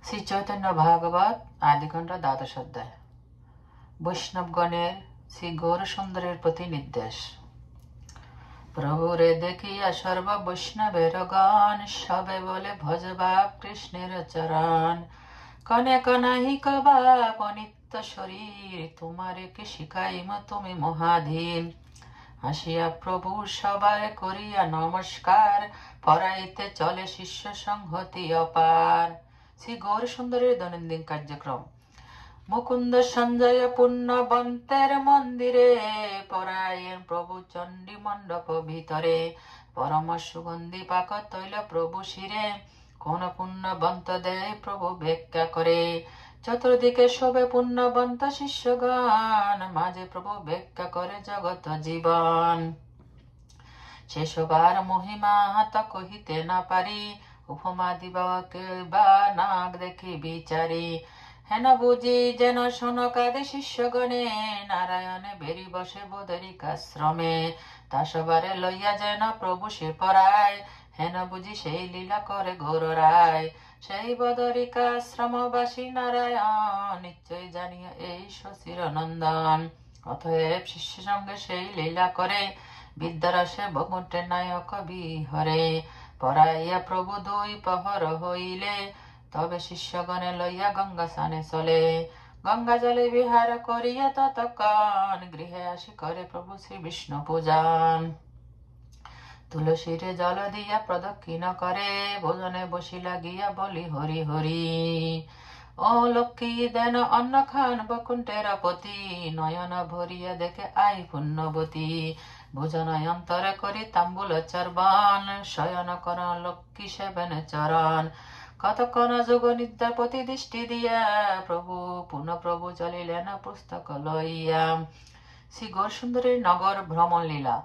শ্রী চৈতন্য ভাগবত আদিখণ্ড দ্বাদশ অধ্যায়। বৈষ্ণবগণের শ্রী গৌর সুন্দরের প্রতি নির্দেশ। প্রভুরে দেখিয়া সর্ব বৈষ্ণবের গণ, সবে বলে ভজবা কৃষ্ণের চরণ। কনে কনাহি কবাপ অনিত্য শরীর, তোমারে কে শিখাইম তুমি মহাধীন। হাসিয়া প্রভু সবাই করিয়া নমস্কার, পরাইতে চলে শিষ্য সংহতি অপার। শ্রী গৌর সুন্দরের দৈনন্দিন কার্যক্রম। মুকুন্দ সঞ্জয় পুণ্যবন্তের মন্দিরে, পরায়েন প্রভু চণ্ডী মণ্ডপ ভিতরে। পরম সুগন্ধি পাক তৈল প্রভু শিরে, কোন পুণ্যবন্ত দেয় প্রভু ব্যাখ্যা করে। চতুর্দিকে শোভে পুণ্যবন্ত শিষ্যগণ, মাঝে প্রভু ব্যাখ্যা করে জগত জীবন। সেসবার মহিমা তা কহিতে না পারি, উপমা দিবাকে বা নাক দেখি বিচারি। হেন বুঝি যেন শোনকাদে শিষ্যগণে, নারায়ণে বেরি বসে বদরিকাশ্রমে। তা সবারে লইয়া যেন প্রভু সে পরায়, হেন বুঝি সেই লীলা করে গৌর রায়। সেই বদরিকাশ্রমবাসী নারায়ণ, নিশ্চয় জানিয়া এই শশীর নন্দন। অতএব শিষ্য সঙ্গে সেই লীলা করে, বিদ্যারসে বকুণ্ঠের নায়ক বিহরে। পরাইয়া প্রভু দুই পহর হইলে, তবে শিষ্যগণে লইয়া গঙ্গা স্নানে চলে। গঙ্গা জলে বিহার করিয়া ততক্ষণ, গৃহে আসি করে প্রভু শ্রী বিষ্ণু পূজন। তুলসীরে জল দিয়া প্রদক্ষিণ করে, ভোজনে বসিলা গিয়া বলি হরি হরি। ও লক্ষ্মী দেন অন্ন খান বকুণ্ঠের পতি, নয়ন ভরিয়া দেখে আই পুণ্যবতী। ভোজনায় অন্তরে করি তাম্বুল চর্বণ, শয়ন কর লক্ষ্মী সেবন চরণ। কতক্ষণ যোগ নিদ্রার প্রতি দৃষ্টি দিয়া, প্রভু পুনঃ প্রভু চলিলেন পুস্তক লইয়া। শ্রী গৌর সুন্দরীর নগর ভ্রমণ লীলা।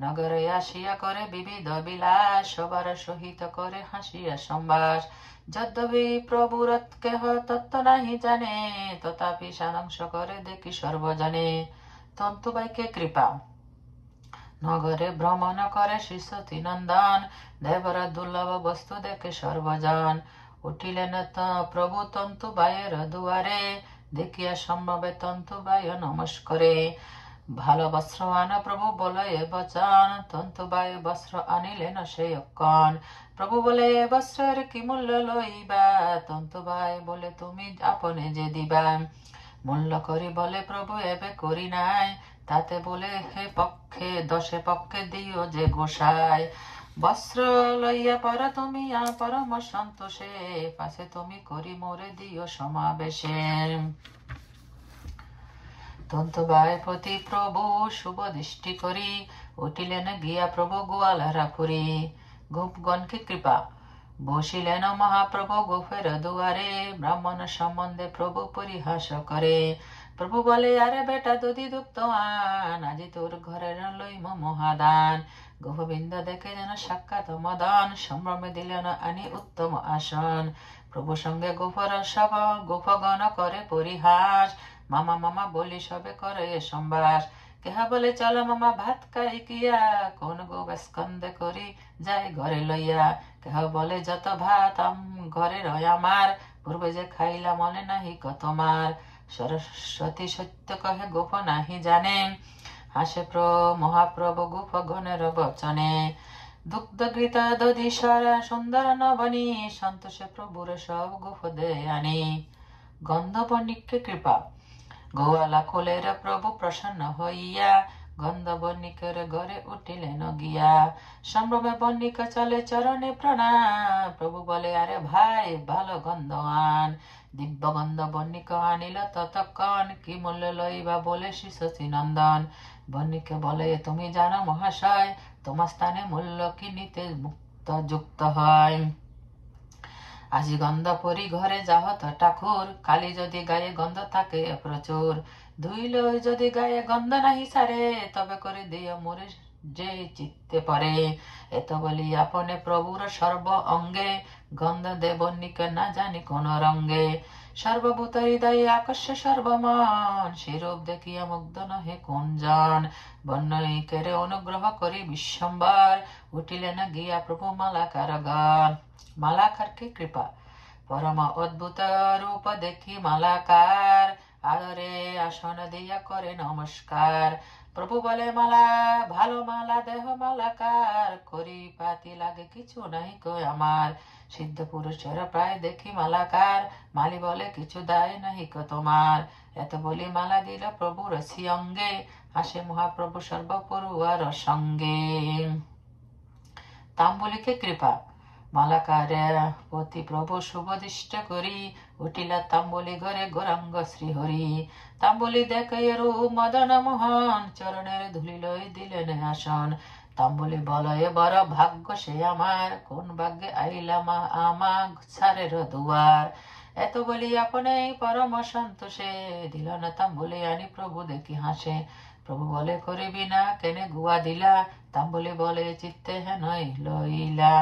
নগরে আসিয়া করে বিবিধ বিলাস, সবার সহিত করে হাসিয়া সম্বাস। যদ্যপি প্রভুর কেহ তত্ত্ব নাহি জানে, তথাপি সারাংশ করে দেখি সর্বজনে। তন্তুবাইকে কৃপা। নগরে ভ্রমণ করে শ্রী সতী নন্দন, দেবরা দুর্লভ বস্তু দেখে সর্বজন। উঠিলেন প্রভু তন্তুবায়ের দুয়ারে, দেখিয়া সম্ভবে তন্তুবায় নমস্করে। ভালো বস্ত্র আন প্রভু বলয়ে বচন, তন্তুবায় বস্ত্র আনিলেন সেই অক্ষণ। প্রভু বলে এ বস্ত্রের কি মূল্য লইবা, তন্তুবায় বলে তুমি আপনে যে দিবা। মূল্য করি বলে প্রভু এবে করি নাই, তাতে বলে হে পক্ষে দশে পক্ষে দিও যে গোসাই। বস্ত্র লইয়া পর তুমি পরম সন্তোষে, পাশে তুমি করি মোরে দিও সমাবেশে। তন্তুবায় প্রতি প্রভু শুভ দৃষ্টি করি, উঠিলেন গিয়া প্রভু গোয়ালহারাপুরী। গোপগণকে কৃপা। বসিলেন মহাপ্রভু গোফের দুয়ারে, ব্রাহ্মণ সম্বন্ধে প্রভু পরিহাস করে। প্রভু বলে আরে বেটা দধি দুপ্ত আন, আজি তোর ঘরের লইম মহাদান। গোপবিন্দ দেখে যেন সাক্ষাৎ মদন, সম্ভ্রমে দিলেন আনি উত্তম আসন। প্রভু সঙ্গে গোফর সব গোপগণ করে পরিহাস, মামা মামা বলি সবে করে সম্বাস। কেহা বলে চলো মামা ভাত খাই কিয়া, কোন গো স্কন্দে করি যাই ঘরে লইয়া। কেহ বলে যত ভাত ঘরে রয় আমার, পূর্বে যে খাইলা মনে নাহি কত মার। সরস্বতী সত্য কহে গোপ নাহি জানে, হাসে মহাপ্রভু গোপ গণের বচনে। দুগ্ধ ঘৃত দধি সুন্দর নবনী, সন্তোষে প্রভুর সব গোপ দে আনি। গন্ধবর্ণিককে কৃপা। গোয়ালা খোলের প্রভু প্রসন্ন হইয়া, গন্ধবর্ণিকের ঘরে উঠিলেন গিয়া। সম্ভ্রমে বর্ণিক চলে চরণে প্রণাম, প্রভু বলে আরে ভাই ভালো গন্ধ আন। দিব্য গন্ধ বর্ণিক আনিল ততক্ষণ, কি মূল্য লইবা বলে শ্রী শশী নন্দন। বর্ণিকে বলে তুমি জানো মহাশয়, তোমার স্থানে মূল্য কি নিতে মুক্ত যুক্ত হয়। আজি গন্ধ পরি ঘরে যাহত ঠাকুর, কালি যদি গায়ে গন্ধ থাকে প্রচুর। ধুইল যদি গায়ে গন্ধ নাহি সারে, তবে করে দিও মোরে যে চিত্তে পরে। এত বলি আপনে প্রভুর সর্ব অঙ্গে, গন্ধ দেবর্ণিক না জানি কোন রঙ্গে। সর্বভূত হৃদয়ে আকর্ষ সর্বমন, সেরূপ দেখিয়া মুগ্ধ নহে কোন জন। বর্ণিকের অনুগ্রহ করি বিশ্বম্বর, উঠিলেন গিয়া প্রভু মালাকার গণ। মালাকারকে কৃপা। পরম অদ্ভুত রূপ দেখি মালাকার, আদরে আসন দিয়া করে নমস্কার। প্রভু বলে মালা ভালো মালা দেহ মালাকার, করি পাতি লাগে কিছু নাই কই আমার। সিদ্ধ পুরুষেরা প্রায় দেখি মালাকার, মালি বলে কিছু দায় নাহি কো তোমার। এত বলি মালা দিল প্রভুর অঙ্গে, আসে মহাপ্রভু সর্বপরুয়ার সঙ্গে। তাম্বুলিকে কৃপা মালাকারে পতি প্রভু শুভদিষ্ট করি, উঠিলা তাম্বুলি ঘরে গৌরাঙ্গ শ্রীহরি। তাম্বুলি দেখে রূপ মদন মোহন, চরণের ধুলি লই দিলেন আসন। তাম্বুলি বলয়ে বড় ভাগ্য সে আমার, কোন ভাগ্যে আইলাম আমার ছাড়ের দুয়ার। এত বলি আপনে পরম সন্তোষে, দিল না তাম্বুলি আনি প্রভু দেখি হাসে। প্রভু বলে করিবি না কেনে গুয়া দিলা, তাম্বুলি বলে চিত্তে হেন লইলা।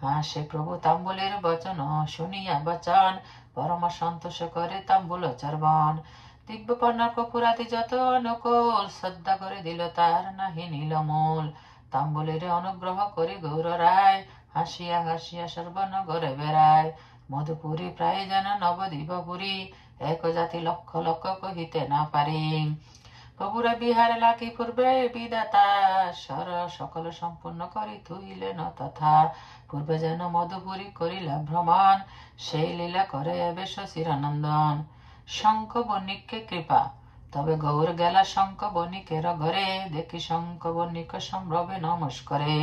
হাসে প্রভু তাম্বুলির বচন শুনিয়া বচন, পরম সন্তোষ করে তাম্বুল চর্বণ। দিব্য পর্ণ কপুরাতি যত অনুকূল, শ্রদ্ধা করে দিল তার নাহি নীলমূল। তাম্বুলিরে অনুগ্রহ করি গৌর রায়, হাসিয়া হাসিয়া সর্বনগরে বেড়ায়। মধুপুরী প্রায় যেন নবদ্বীপপুরী, এক জাতি লক্ষ লক্ষ কহিতে না পারি। প্রভুরা বিহারে লাকি পূর্বে বিদাতা, সর সকল সম্পূর্ণ করি থুইলেন তথা। পূর্বে যেন মধুপুরী করিলা ভ্রমণ, সেই লীলা করে বেশ চিরানন্দন। শঙ্খ বণিককে কৃপা তবে গৌর গেলা শঙ্খ বণিকের ঘরে, দেখি শঙ্খ বণিক সম্ভ্রমে নমস্করে।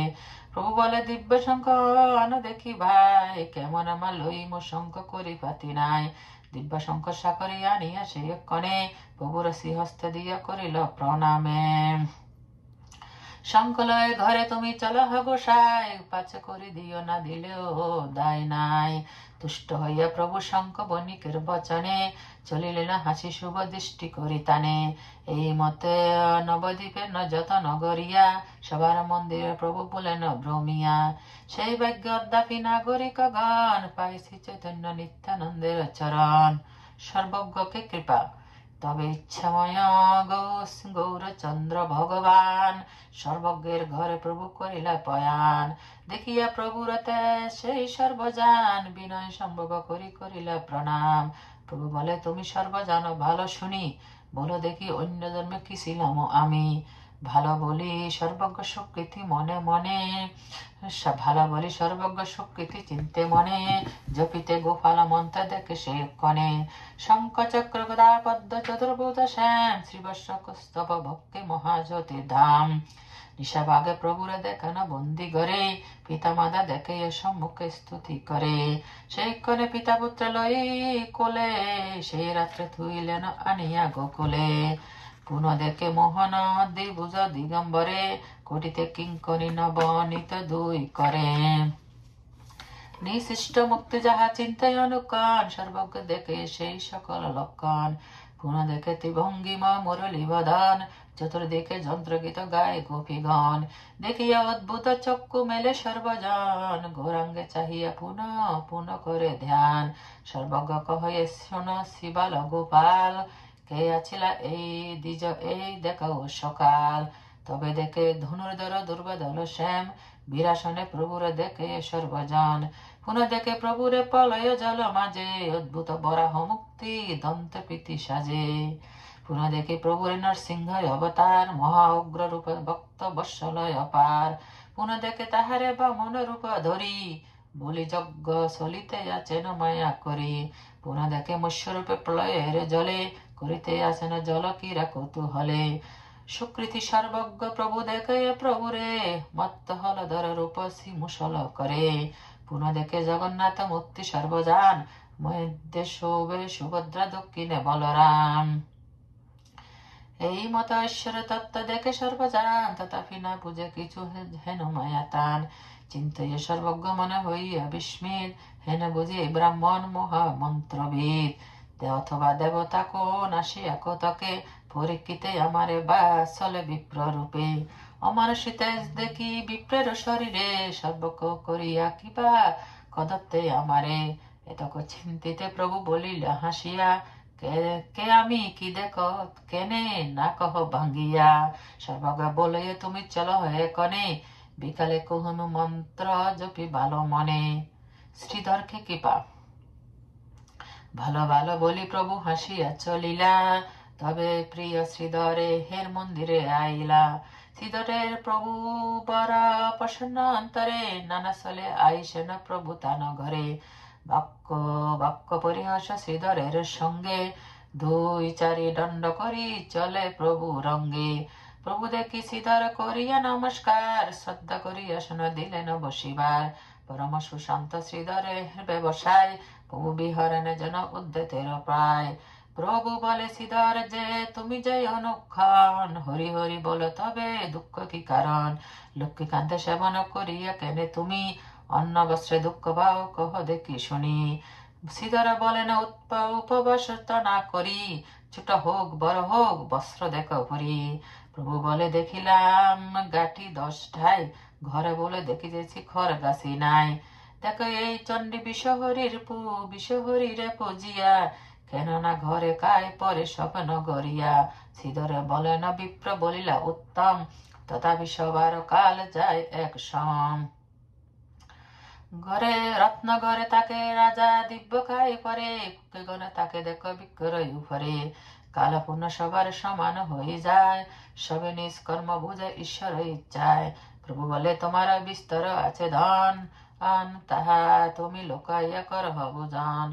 প্রভু বলে দিব্য শঙ্খ আনো দেখি ভাই, কেমন আমার লইম শঙ্খ করি পাতি নাই। দিব্য শঙ্খ সাকরে আনিয়া সে কনে, প্রভুর শ্রীহস্তে দিয়া করিল প্রণামে। শঙ্কলয় ঘরে তুমি চলো গোসাই, পাছে করে দিও না দিলেও দায় নাই। তুষ্ট হইয়া প্রভু শঙ্খ বণিকের বচনে, চলিলেন হাসি শুভ দৃষ্টি করি তানে। এই মতে নবদ্বীপের যত নগরিয়া, সবার মন্দিরে প্রভু বলেন ভ্রমিয়া। সেই ভাগ্য অদ্যাপি নাগরিক গণ, পাইছি চৈতন্য নিত্যানন্দের চরণ। সর্বজ্ঞকে কৃপা তবে ইচ্ছাময় গৌরচন্দ্র ভগবান, সর্বজ্ঞের ঘরে প্রভু করিলা পয়ান। দেখিয়া প্রভুর সেই সর্বজান, বিনয় সম্ভব করি করিলা প্রণাম। প্রভু বলে তুমি সর্বজান ভালো শুনি, বলো দেখি অন্য জন্মে কি ছিলাম আমি। ভালো বলি সর্বজ্ঞ স্বীকৃতি মনে মনে, ভালো বলি সর্বজ্ঞ স্বীকৃতি চিনতে মনে। জপিতে গোপাল মন্ত্র দেখে সে কনে, শঙ্খ চক্র গদা পদ্ম চতুর্ভুজ শ্যাম, শ্রীবর্ষ কস্তব ভক্তি মহাজ্যোতি ধাম। নিশাভাগে প্রভুরে দেখান বন্দি ঘরে, পিতা মাতা দেখে সম্মুখে স্তুতি করে। সেই কনে পিতা পুত্র লই কোলে, সেই রাত্রে থুইলেন আনিয়া গোকুলে। পুনঃ দেখে মোহন দ্বিভুজ দিগম্বরে, কোটিতে কিঙ্করি নবনীত দুই করে। নিশিষ্ট মুক্তি যাহা চিন্তায় অনুকন, সর্বজ্ঞ দেখে সেই সকল লক্ষণ। পুনঃ দেখে ত্রিভঙ্গিমা মুরলী বদন, চতুর্দিকে যন্ত্রগীত গায়ে গোপীগণ। দেখিয়া অদ্ভুত চক্ষু মেলে সর্বজন, গৌরাঙ্গে চাহিয়া পুনঃ পুনঃ করে ধ্যান। সর্বজ্ঞ কহে শোন শিবাল গোপাল, কে আছিলা এই দ্বিজ এই দেখাও সকাল। তবে দেখে ধনুর্ধর দুর্বদল শ্যাম, বিরাসনে প্রভুরে দেখে সর্বজন। পুনঃ দেখে প্রভুরে প্রলয় জল মাঝে, অদ্ভুত বরাহ মুক্তি দন্ত প্রীতি সাজে। পুনঃ দেখে প্রভুরে নরসিংহ অবতার, মহা উগ্র রূপ ভক্ত বৎসলয় অপার। পুনঃ দেখে তাহারে বামন রূপ ধরি, বলি যজ্ঞ চলিতে আছেন মায়া করি। পুনঃ দেখে মৎস্যরূপে প্রলয়ের জলে, করিতে আসেন জল কিরা কৌতূহলে। সুকৃতি সর্বজ্ঞ প্রভু দেখে প্রভুরে, মত্ত হলধর রূপ মুসল করে। পুনঃ দেখে জগন্নাথ মূর্তি সর্বজান, মধ্যে শোভে সুভদ্রা দক্ষিণে বলরাম। এই মত ঈশ্বর তত্ত্ব দেখে সর্বজান, তথাপি না বুঝে কিছু হেন মায়াতান। চিন্তায় সর্বজ্ঞ মনে হইয়া বিস্মিত, হেন বুঝি ব্রাহ্মণ মহা মন্ত্রবিদ। অথবা দেবতা কোন আসিয়া কতকে, পরীক্ষিতে আমারে বাসলে বিপ্র রূপে। অমানুষী তেজ দেখি বিপ্রের শরীরে, সর্বজ্ঞ করিয়া কিবা কদত্তে আমারে। এতক চিন্তিতে প্রভু বলিল হাসিয়া, কে আমি কি দেখো কেনে না কহ ভাঙ্গিয়া। সর্বজ্ঞ বলে তুমি চলো হে কনে, বিকালে কহনু মন্ত্র জপি ভালো মনে। শ্রীধরকে কৃপা ভালো ভালো বলি প্রভু হাসিয়া চলিলা, তবে প্রিয় শ্রীধরে হের মন্দিরে আইলা। শ্রীধরের প্রভু বরা প্রসন্ন অন্তরে, নানা চলে আইসেন প্রভু তান ঘরে। বাক্য বাক্য পরিহাস শ্রীধরের সঙ্গে, দুই চারি দণ্ড করি চলে প্রভু রঙ্গে। প্রভু দেখি শ্রীধর করিয়া নমস্কার, শ্রদ্ধা করিয়া শোনা দিলেন বসিবার। পরম সুশান্ত শ্রীধরের ব্যবসায়, প্রভু বিহরণে যেন উদ্যতের প্রায়। প্রভু বলে শ্রীধর যে তুমি যে অনুক্ষণ, হরি হরি বলো তবে দুঃখ কি কারণ। লক্ষ্মীকান্তে সেবন করিয়া কেনে তুমি, অন্ন বস্ত্রে দুঃখ পাও কহ দেখি শুনি। শ্রীধর বলেন উপবাস তো না করি, ছোট হোক বড় হোক বস্ত্র দেখো ভরি। প্রভু বলে দেখিলাম গাঠি 10টায়, ঘরে বলে দেখিতেছি খড় গাছি নাই। দেখো এই চণ্ডী বিশ্বহরিরে পূজিয়া, কেননা ঘরে কায় পরে স্বপ্ন গড়িয়া। শ্রীধরে বলেন বিপ্র বলিলা উত্তম, তথাপি সবার কাল যায় এক সম। ঘরে রত্ন ঘরে তাকে রাজা দিব্য খাই পরে, গণে তাকে দেখো বিক্রয় উপরে। কাল পূর্ণ সবার সমান হয়ে যায়, সবে নিষ্কর্ম বুঝে ঈশ্বর ইচ্ছায়। প্রভু বলে তোমার বিস্তর আছে ধন, তাহা তুমি লোকাইয়া কর ভোজন।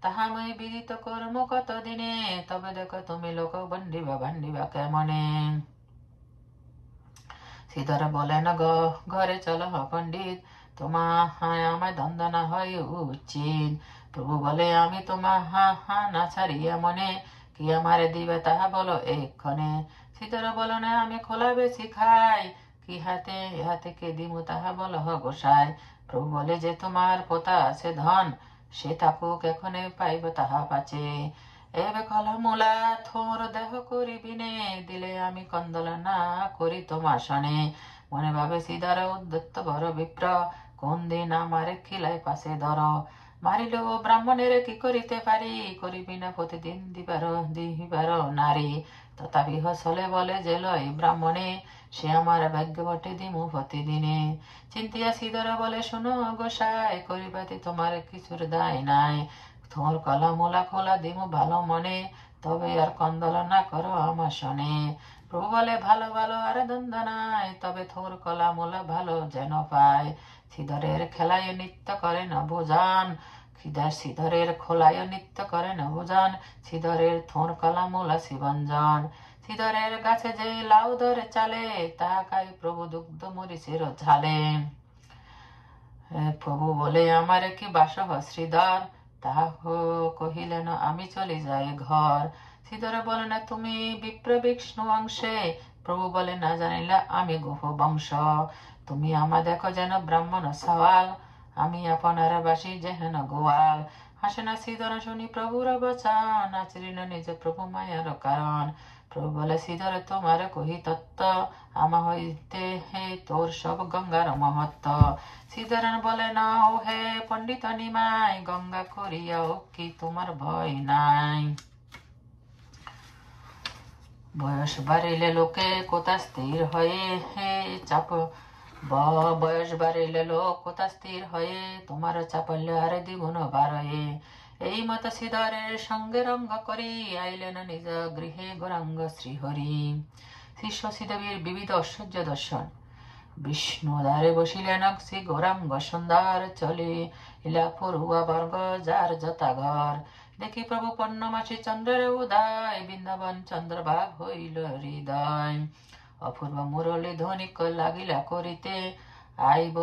তাহা মই বিদিত কর্ম কত দিনে, তবে দেখো তুমি লোক ভান্ডিবা কেমনে। শ্রীধর বলেন ঘরে চলো পণ্ডিত, তোমা আমায় দ্বন্দ্ব না হয় উচিত। প্রভু বলে আমি তোমা না ছাড়িয়া মনে, কি আমারে দিবে তাহা বলো এক্ষণে। শ্রীধর বলো না আমি খোলা বেশি খাই, কি হাতে কে দিমু তাহা বলো গোসাই। প্রভু বলে যে তোমার পোতা আছে ধন, সে থাকুক এখনে পাইব তাহা পাচে। এবে কলা মূলা থোর দেহ করিবিনে, দিলে আমি কন্দল না করি তোমার সনে। মনে ভাবে শ্রীধর উদ্যত্ত বড় বিপ্র, কোন দিন আমারে খিলাই পাশে ধর। মারিল ব্রাহ্মণের কি করিতে পারি, করিবি না প্রতিদিন দিবার নারী। তথাপি হসলে বলে যে লয় ব্রাহ্মণে, সে আমার ভাগ্য বটে দিমু প্রতিদিনে। চিন্তিয়া শ্রীধর বলে শোনো গোসাই, করিবাতে তোমার কিছুর দায় নাই। তোমার কলা মোলা খোলা দিমু ভালো মনে, তবে আর কন্দল না করো আমার শনে। প্রভু বলে ভালো ভালো আর দ্বন্দ্ব নাই, তবে থোর কলা মোলা ভালো যেন পায়। শ্রীধরের খেলায় নৃত্য করে না ভোজন, শ্রীধরের খোলায় নৃত্য করে না ভোজন। শ্রীধরের থোর কলা মোলা শিবঞ্জন। শ্রীধরের গাছে যে লাউ ধরে চালে, তাহা খাই প্রভু দুগ্ধ মরিচের ঝালে। প্রভু বলে আমারে কি বাস শ্রীধর, তাহা কহিলেন আমি চলে যাই ঘর। শ্রীধর বলে না তুমি বিপ্র বিষ্ণু অংশে, প্রভু বলে না জানিলা আমি গোপ বংশ। তুমি আমা দেখো যেন ব্রাহ্মণ সওয়াল, আমি আপনার বাসি যেহেন গোয়াল। হাসে না শ্রীধর শুনি প্রভুর বচন, আচরিল নিজ প্রভু মায়ার কারণ। প্রভু বলে শ্রীধর তোমার কহি তত্ত্ব, আমা হইতে হে তোর সব গঙ্গার মহত্ব। শ্রীধরন বলে না ও হে পণ্ডিত নিমাই, গঙ্গা করিয়াও কি তোমার ভয় নাই। বয়স বাড়িলে লোকে কোথা স্থির হয়ে হে চাপ, বয়স বাড়িলে লোক কোথা স্থির হয়ে, তোমার চাপল্য আরে দ্বিগুণ বাড়য়ে। এই মত শ্রীধরের সঙ্গে রঙ্গ করি, আইলেন নিজ গৃহে গৌরাঙ্গ শ্রীহরি। শিষ্য শ্রীদেবীর বিবিধ ঐশ্বর্য দর্শন। বিষ্ণু দ্বারে বসিলেন শ্রী গৌরাঙ্গ সুন্দর, চলে ইলা পড়ুয়া বর্গ যার যথা ঘর। দেখি প্রভু পূর্ণমাসী চন্দ্রের উদয়, বৃন্দাবন চন্দ্রভাগ হইল হৃদয়। অপূর্ব মুরলী ধ্বনিক লাগিলা করিতে, আইব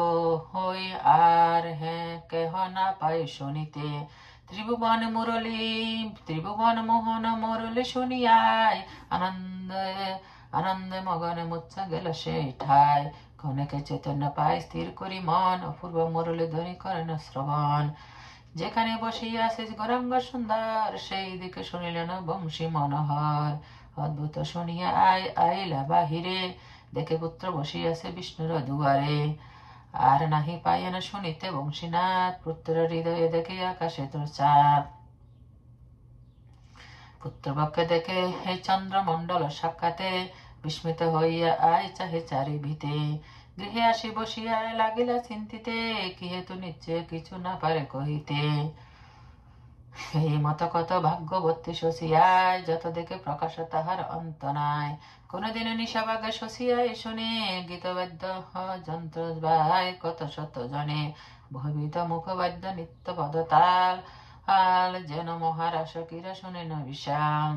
হই আর কেহ না পায় শুনিতে। ত্রিভুবন মোহন মুরলী শুনিয়ায়, আনন্দে মগনে মুচ্ছা গেল সেই ঠাই। ক্ষণেকে চৈতন্য পায় স্থির করি মন, অপূর্ব মুরলী ধ্বনি করেন শ্রবণ। যেখানে বসিয়া আছে গৌরাঙ্গ সুন্দর, সেই দিকে শুনিলেন বংশী মনোহর। অদ্ভুত শুনিয়া আইলা বাহিরে, দেখে পুত্র বসিয়াছে বিষ্ণুর দুয়ারে। আর নাহি পাইয়েন শুনিতে বংশীনাথ, পুত্র হৃদয়ে দেখে আকাশে তোর চাঁদ। পুত্রপক্ষে দেখে হে চন্দ্রমণ্ডল সাক্ষাতে, বিস্মিত হইয়া আয় চাহে চারি ভিতে। গৃহে আসি বসিয়া লাগিলা চিন্তিতে, কি হেতু নিচ্ছে কিছু না পারে কহিতে। এই মত কত ভাগ্যবতী শশিয়ায়, যত দেখে প্রকাশ তাহার অন্ত নাই। কোনদিন নিশাবাগে শশিয়ায় শুনে, গীতবাদ্য যন্ত্র বায় কত শত জনে। ভবিত মুখবাদ্য নিত্য পদতাল, যেন মহারাশকিরা শোনেন বিষাম।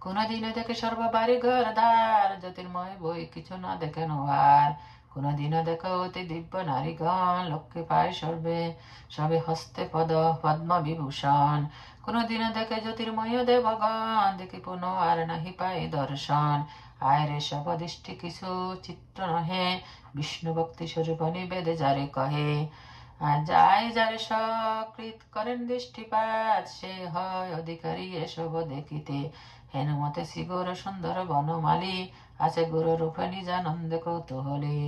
কোনদিনে দেখে সর্ববাড়ি ঘর দ্বার, জ্যোতির্ময় বই কিছু না দেখেন আর। কোনদিনও দেখো অতি দিব্য নারীগণ, লক্ষ্মী পায় সর্বে সবে হস্তে পদ্ম বিভূষণ। কোনদিনও দেখে জ্যোতির্ময় দেবগণ, দেখি পুনঃ আর নাহি পায় দর্শন। আয় রে সব দৃষ্টি কিছু চিত্র নহে, বিষ্ণু ভক্তি স্বরূপ নিবেদে যারে কহে। আর যাই যারে সকৃত করেন দৃষ্টিপাত, সে হয় অধিকারী এসব দেখিতে। হেনুমতে শিগর সুন্দর বনমালী, আছে গুরু রূপে নিজানন্দে কৌতূহলী।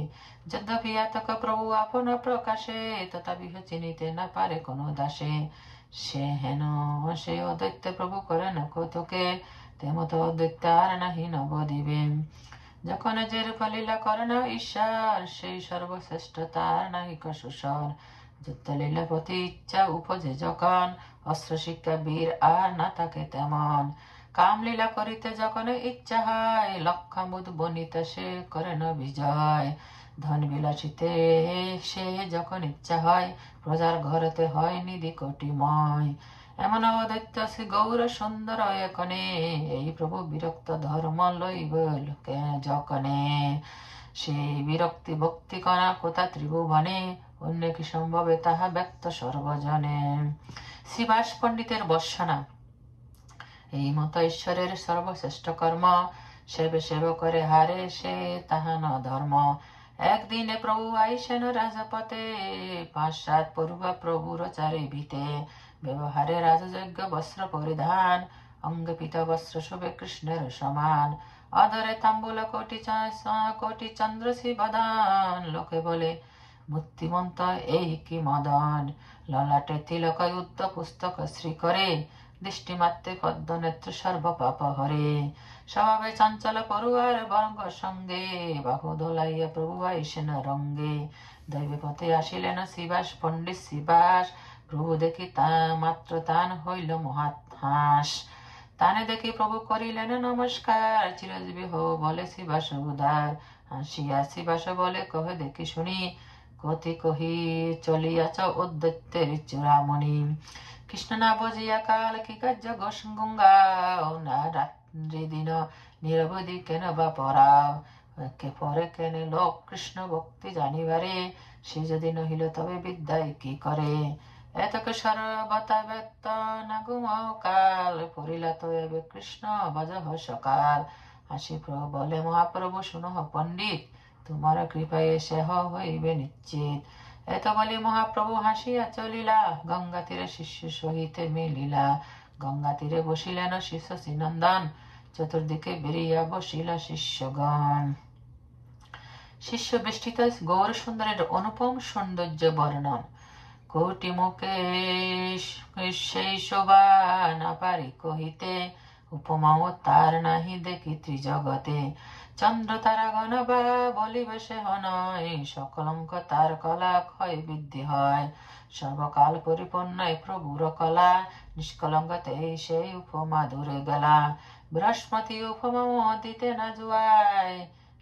যদ্যপি এতক প্রভু আপন প্রকাশে, তথাপিহ চিনিতে না পারে কোনো দাসে। সে হেন সে অদৈত্য প্রভু করেন কৌতুকে, তেমত অদৈত্য আর নাহি নবদ্বীপে। যখন যে রূপ লীলা করেন ঈশ্বর, সেই সর্বশ্রেষ্ঠ তার নাহিক সুসর। যুদ্ধ লীলাপতি ইচ্ছা উপজে যখন, অস্ত্র শিক্ষা বীর আর না থাকে তেমন। কামলীলা করিতে যখন ইচ্ছা হয়, লক্ষামুদ বনিতা সে করেন বিজয়। ধন বিলাসিতে সে যখন ইচ্ছা হয়, প্রজার ঘরেতে হয় নিধি কোটিময়। এমন অদৈত্য শ্রী গৌর সুন্দর একনে, এই প্রভু বিরক্ত ধর্ম লইব যকনে। সেই বিরক্তি ভক্তি করা কোথা ত্রিভুবনে, অন্য কি সম্ভবে তাহা ব্যক্ত সর্বজনে। শ্রীবাস পণ্ডিতের বর্ষনা। এই মত ঈশ্বরের সর্বশ্রেষ্ঠ কর্ম, সেবে সেব করে হারে সে তাহা ন ধর্ম। একদিনে প্রভু আইসেন রাজপথে, 5-7 পড়ুয়া প্রভুর চারি ভিতে। ব্যবহারে রাজযোগ্য বস্ত্র পরিধান, অঙ্গে পিতা বস্ত্র শোভে কৃষ্ণের সমান। অদরে তাম্বুল কোটি চন্দ্রশ্রী বদন, লোকে বলে মূর্তিমন্ত এই কি মদন। ললাটে তিলক উদ্ধ পুস্তক শ্রী করে, দৃষ্টিমাত্রে পদ্ম নেত্র সর্ব পাপ হরে। স্বভাবে চঞ্চল পড়ুয়ার বঙ্গ সঙ্গে, বাহু দোলাইয়া প্রভু আইসেন রঙ্গে। দৈবে পথে আসিলেন শিবাস পণ্ডিত শিবাস, প্রভু দেখি তা মাত্র তান হইল মহাত হাস। তানে দেখি প্রভু করিলেন নমস্কার, চিরজীবী হো বলে শিবাস উদার। হাসিয়া শিবাস বলে কহে দেখি শুনি, কতি কহি চলিয়াছ অদ্বৈতের চূড়ামণি। কৃষ্ণ না বুঝিয়া কাল কি কার্য ঘোষ গঙ্গাও, না রাত্রি দিন নিরবধি কেন বা পরাও। কে পরে কেন লোক কৃষ্ণ ভক্তি জানিবারে, সে যদি নহিল তবে বিদ্যায় কি করে। এতকে সর্বতা ব্যক্ত না ঘুমাও কাল, পড়িলা তো এবে কৃষ্ণ ভজহ সকাল। হাসি বলে মহাপ্রভু শুনহ পণ্ডিত, তোমার কৃপায় সে হইবে নিশ্চিত। এত বলি মহাপ্রভু হাসিয়া চলিলা, গঙ্গা তীরে শিষ্য সহিত মিলিলা। গঙ্গা তীরে বসিলেন শিষ্য শ্রীনন্দন, চতুর্দিকে বেরিয়া বসিল শিষ্যগণ। শিষ্য বেষ্টিত গৌর সুন্দরের অনুপম সৌন্দর্য বর্ণন। কোটি মুখে সেই শোভা না পারি কহিতে, উপমাও তার নাহি দেখি ত্রিজগতে। চন্দ্র তারা গণ বা বলিবে সে নয়, সকলঙ্ক তার কলা ক্ষয় বৃদ্ধি হয়। সর্বকাল পরিপূর্ণ প্রভুর কলা, নিষ্কলঙ্কতে সেই উপমা দূরে গেলা। বৃহস্পতি উপমা দিতে না জুয়ায়,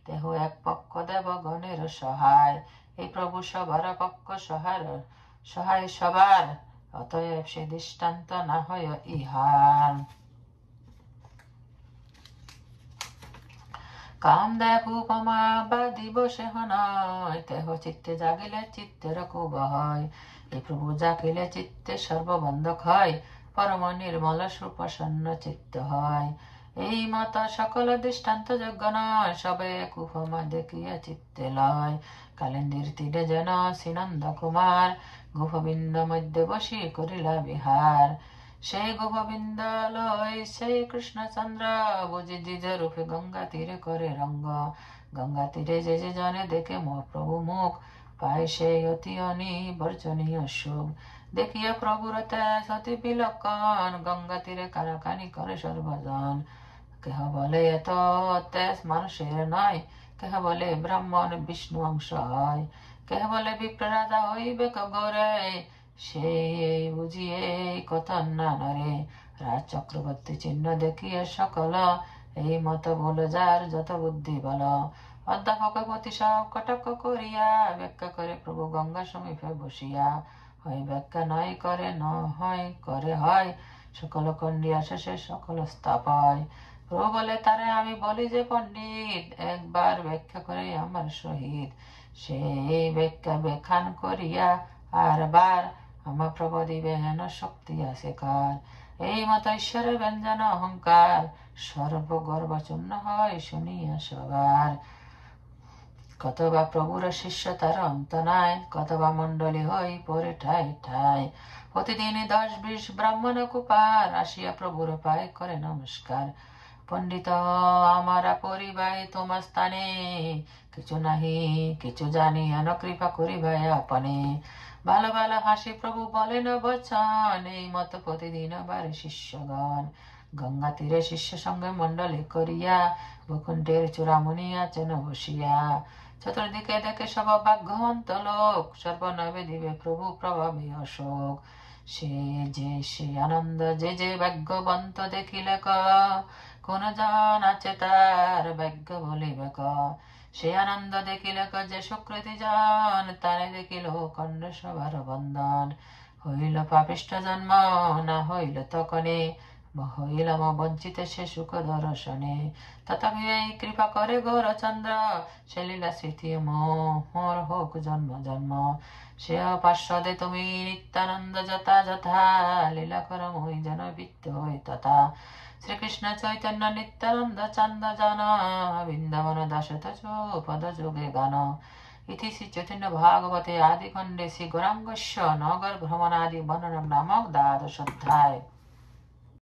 দেহ এক পক্ষ দেব গণের সহায়। এই প্রভু সবার পক্ষ সহায় সবার, অতএব সে দৃষ্টান্ত না হয় ইহার। কামদেব উপমা বা দিবসে নয়, দেহ চিত্তে জাগিলে চিত্তের কুব হয়। এই প্রভু জাগিলে চিত্তে সর্ববন্ধক হয়, পরম নির্মল সুপ্রসন্ন চিত্ত হয়। এই মত সকল দৃষ্টান্ত যোগ্য নয়, সবে এক উপমা দেখিয়া চিত্তে লয়। কালিন্দীর তীরে যেন শ্রীনন্দ কুমার, গোপবিন্দ মধ্যে বসি করিলা বিহার। সেই গোপবিন্দ লয় সেই কৃষ্ণচন্দ্র, বুঝি দ্বিজ রূপে গঙ্গা তীরে করে রঙ্গ। গঙ্গা তীরে যে যে জনে দেখে প্রভু মুখ, পায় সেই অতি অনিবর্জনীয় সুখ। দেখিয়া প্রভুর তেজ অতি বিলক্ষণ, গঙ্গা তীরে কানাকানি করে সর্বজন। কেহ বলে এত তেজ মানুষের নয়, কেহ বলে ব্রাহ্মণ বিষ্ণু অংশ হয়। কেহ বলে বিপ্র রাজা হইবে গৌরে, সে বুঝিয়ে কথা না নরে। রাজ চক্রবর্তী চিহ্ন দেখিয়ে সকল এই মত বল যার যত বুদ্ধি বল। অধ্যাপক পতি সব কটাক্ষ করিয়া ব্যাখ্যা করে প্রভু গঙ্গা সমীপে বসিয়া। হয় ব্যাখ্যা নয় করে ন হয় করে হয়, সকল খণ্ডিয়া শেষে সকল স্থাপয়। প্রভু বলে তারে আমি বলি যে পণ্ডিত, একবার ব্যাখ্যা করে আমার সহিত। সেই ব্যাখ্যা বেখান করিয়া আর বার আমার প্রভু দিবে হেন শক্তি আছে কার। এই মত ঈশ্বরের ব্যঞ্জন অহংকার, সর্বগর্ব চূর্ণ হয় শুনিয়া সবার। কতবা প্রভুর শিষ্য তার অন্ত নাই, কতবা মণ্ডলী হই পরে ঠাই ঠাই। প্রতিদিন 10-20 ব্রাহ্মণ কুপার আসিয়া প্রভুর পায় করে নমস্কার। পণ্ডিত আমারা পরিবাই তোমার স্থানে, কিছু নাহি কিছু জানি হেন কৃপা করিবাই আপনে। ভালো ভালো হাসি প্রভু বলেন বচন, এই মত প্রতিদিন বারে শিষ্যগণ। গঙ্গা তীরে শিষ্য সঙ্গে মণ্ডলী করিয়া বৈকুণ্ঠের চূড়ামণি আছেন বসিয়া। চতুর্দিকে দেখে সব ভাগ্যবন্ত লোক, সর্বনবে দিবে প্রভু প্রভাবে অশোক। সে আনন্দ যে যে ভাগ্যবন্ত দেখিলে কোন জন আছে তার ভাগ্য বলিবে সে আনন্দ দেখিলে যে সুকৃতি জন, তারে দেখিল খণ্ড সবার বন্ধন। হইল পাপিষ্ঠ জন্ম না হইল তখনে, হইলাম বঞ্চিত সে সুখ দর্শনে। তথাপি এই কৃপা করে গৌরচন্দ্র, সে লীলা স্মৃতি মোর হোক জন্ম জন্ম। সে পার্শ্বদে তুমি নিত্যানন্দ যথা যথা, লীলা কর মই যেন বৃত্ত হই তথা। শ্রীকৃষ্ণ চৈতন্য নিত্যানন্দ চন্দ জন, বৃন্দাবন দাসত পদ যোগে গান। ইতি শ্রী চৈতন্য ভাগবতে আদি খণ্ডে শ্রী গৌরাঙ্গস্য নগর ভ্রমণাদি বর্ণন নামক দ্বাদশ অধ্যায়।